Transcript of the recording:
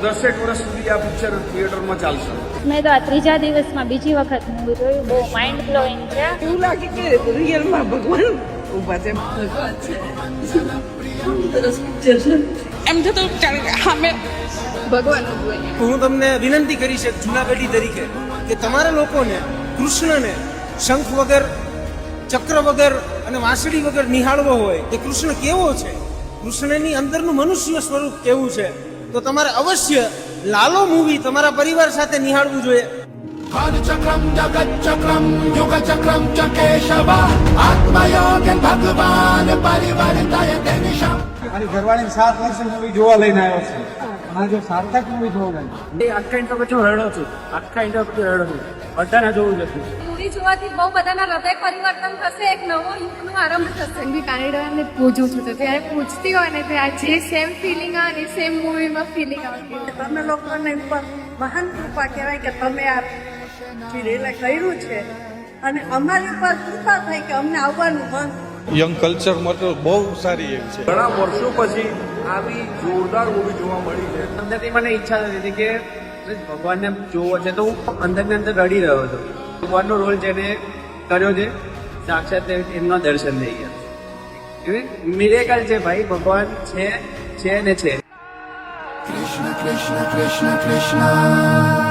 10 વર્ષ સુધી આ પિક્ચર થિયેટરમાં ચાલશે. મેં તો આ ત્રીજા દિવસમાં બીજી વખત મૂવી જોયું. બહુ માઇન્ડ બ્લોઈંગ છે. એવું લાગે કે રિયલમાં ભગવાન ઊભા છે. એમ થતું સામે ભગવાન ઊભું. હું તમને વિનંતી કરી છે જૂના પેઢી તરીકે કે તમારા લોકોને કૃષ્ણને શંખ વગર, ચક્ર વગર અને વાંસળી વગર નિહાળવો હોય કે કૃષ્ણ કેવો છે, કૃષ્ણની અંદરનું મનુષ્ય સ્વરૂપ કેવું છે, તો તમારે અવશ્ય લાલો મૂવી તમારા પરિવાર સાથે નિહાળવું જોઈએ. ચક્રમ જગત ચક્રમ યુગ ચક્રમ ચ કેશવ આત્મયોગન ભગવાન પરિવર્તય તેનિશમ. મારી ઘરવાળી 7 વર્ષે મૂવી જોવા લઈને આવ્યો છે. અને જો સાર્થક મૂવી જોવા ગઈ આખા ઇન્ટરવ્યુ પછી રડો છું, આખા ઇન્ટરવ્યુ પછી રડો છું. બધાને જોવું જતું. મૂવી જોવાથી બહુ બધાના હૃદય પરિવર્તન થશે, એક નવો યુગનો આરંભ થશે. બી કાનેડાને પૂછું છું તો ત્યારે પૂછતી હોય ને ત્યારે જે સેમ ફિલિંગ આવે ને સેમ મૂવીમાં ફિલિંગ આવતી હોય. તમે લોકોને ઉપર મહાન કૃપા કહેવાય કે તમે આ સિરિયલ કર્યું છે અને અમારી ઉપર કૃપા થઈ કે અમને આવવાનું મન. યંગ કલ્ચર માટે બહુ સારી એવી છે. ઘણા વર્ષો પછી આવી જોરદાર મૂવી જોવા મળી છે. અંદરથી મને ઈચ્છા થતી હતી કે ભગવાનને જોવો છે, તો હું અંદરની અંદર રડી રહ્યો હતો. ભગવાનનો રોલ જેને કર્યો છે, સાક્ષાત એમના દર્શન થઈ ગયા. મિરેકલ છે ભાઈ, ભગવાન છે ને છે. કૃષ્ણ કૃષ્ણ કૃષ્ણ કૃષ્ણ